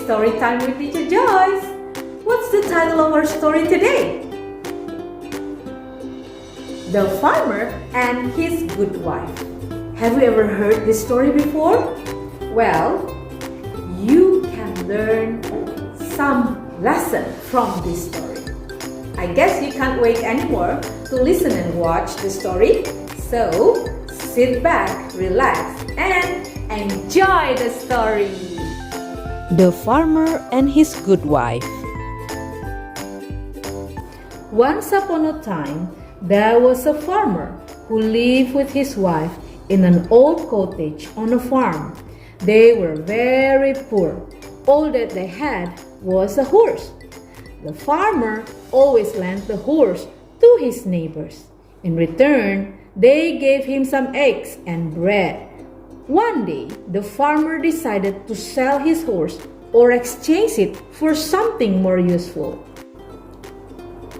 story time with Teacher Joyce. What's the title of our story today? The Farmer and His Good Wife. Have you ever heard this story before? Well, you can learn some lesson from this story. I guess you can't wait anymore to listen and watch the story. So, sit back, relax, and enjoy the story. The Farmer and His Good Wife. Once upon a time, there was a farmer who lived with his wife in an old cottage on a farm. They were very poor. All that they had was a horse. The farmer always lent the horse to his neighbors. In return, they gave him some eggs and bread. One day, the farmer decided to sell his horse or exchange it for something more useful.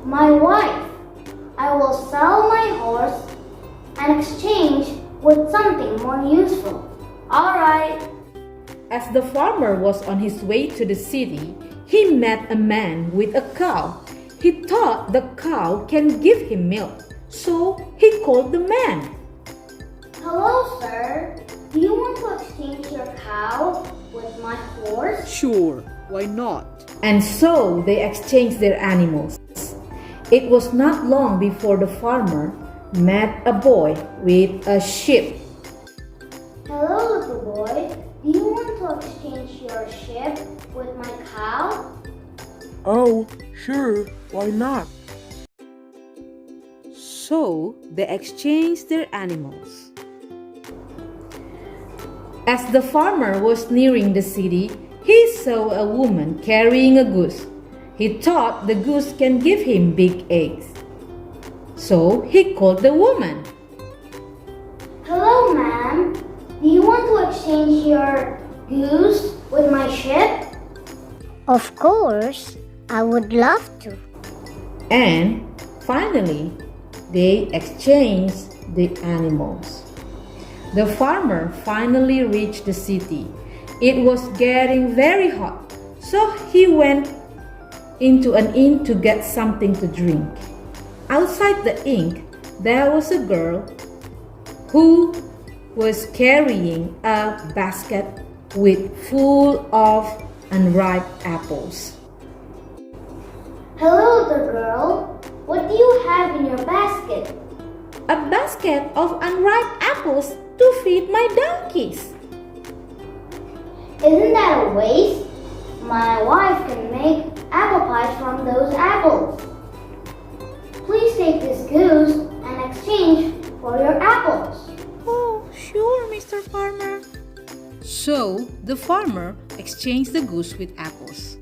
My wife, I will sell my horse and exchange with something more useful. All right. As the farmer was on his way to the city, he met a man with a cow. He thought the cow can give him milk, so he called the man. Hello, sir. Do you want to exchange your cow with my horse? Sure, why not? And so they exchanged their animals. It was not long before the farmer met a boy with a sheep. Hello, little boy. Do you want to exchange your sheep with my cow? Oh, sure, why not? So they exchanged their animals. As the farmer was nearing the city, he saw a woman carrying a goose. He thought the goose can give him big eggs. So he called the woman. Hello, ma'am. Do you want to exchange your goose with my sheep? Of course, I would love to. And finally, they exchanged the animals. The farmer finally reached the city. It was getting very hot, so he went into an inn to get something to drink. Outside the inn, there was a girl who was carrying a basket full of unripe apples. Hello, little girl. What do you have in your basket? A basket of unripe apples to feed my donkeys. Isn't that a waste? My wife can make apple pies from those apples. Please take this goose and exchange for your apples. Oh, sure, Mr. Farmer. So the farmer exchanged the goose with apples.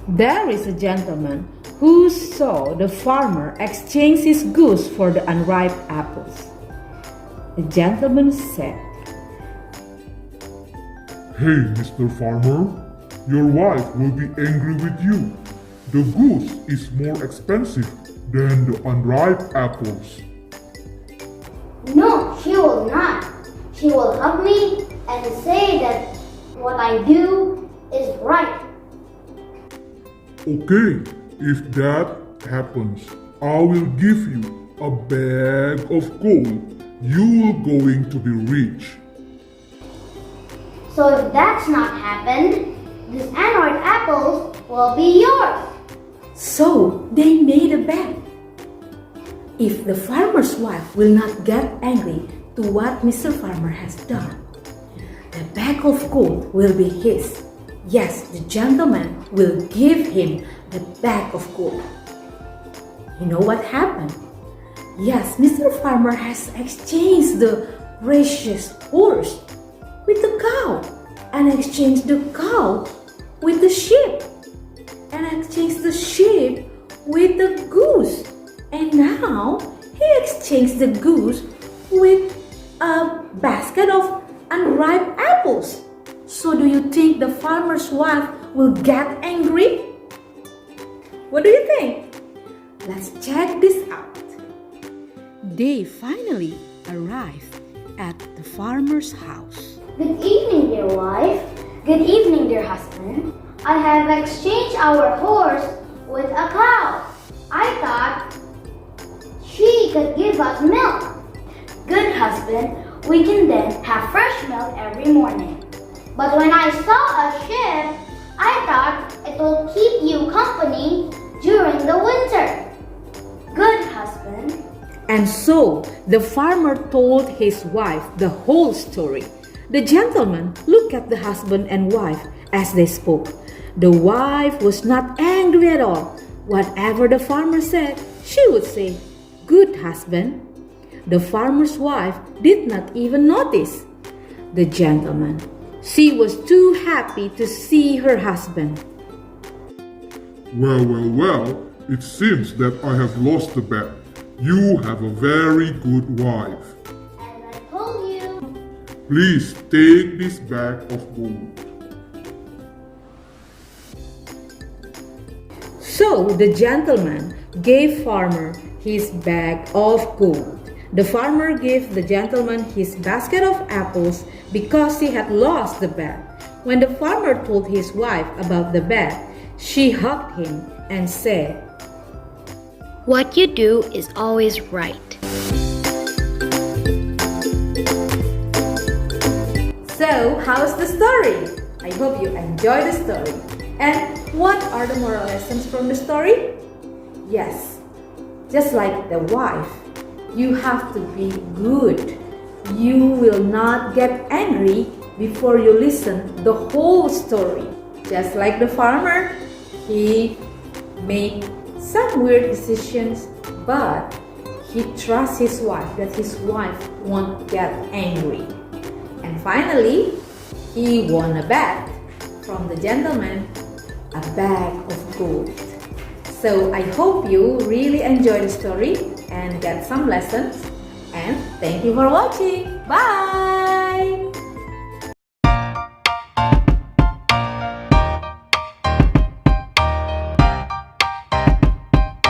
There is a gentleman who saw the farmer exchange his goose for the unripe apples. The gentleman said, Hey, Mr. Farmer, your wife will be angry with you. The goose is more expensive than the unripe apples. No, she will not. She will hug me and say that what I do is right. Okay, if that happens, I will give you a bag of gold. You are going to be rich. So if that's not happened, these unripe apples will be yours. So they made a bet. If the farmer's wife will not get angry to what Mr. Farmer has done, the bag of gold will be his. Yes, the gentleman will give him the bag of gold. You know what happened? Yes, Mr. Farmer has exchanged the precious horse with the cow, and exchanged the cow with the sheep, and exchanged the sheep with the goose, and now he exchanged the goose with a basket of unripe apples. So do you think the farmer's wife will get angry? What do you think? Let's check this out. They finally arrived at the farmer's house. Good evening, dear wife. Good evening, dear husband. I have exchanged our horse with a cow. I thought she could give us milk. Good husband, we can then have fresh milk every morning. But when I saw a ship, I thought it will keep you company during the winter. Good husband. And so the farmer told his wife the whole story. The gentleman looked at the husband and wife as they spoke. The wife was not angry at all. Whatever the farmer said, she would say, "Good husband." The farmer's wife did not even notice. The gentleman, she was too happy to see her husband. Well, it seems that I have lost the bet. You have a very good wife. As I told you. Please take this bag of gold. So the gentleman gave farmer his bag of gold. The farmer gave the gentleman his basket of apples because he had lost the bag. When the farmer told his wife about the bag, she hugged him and said, What you do is always right. So, how's the story? I hope you enjoy the story. And what are the moral lessons from the story? Yes, just like the wife, you have to be good. You will not get angry before you listen the whole story. Just like the farmer, he made some weird decisions, but he trusts his wife that his wife won't get angry. And finally, he won a bet from the gentleman, a bag of gold. So I hope you really enjoy the story and get some lessons. And thank you for watching. Bye!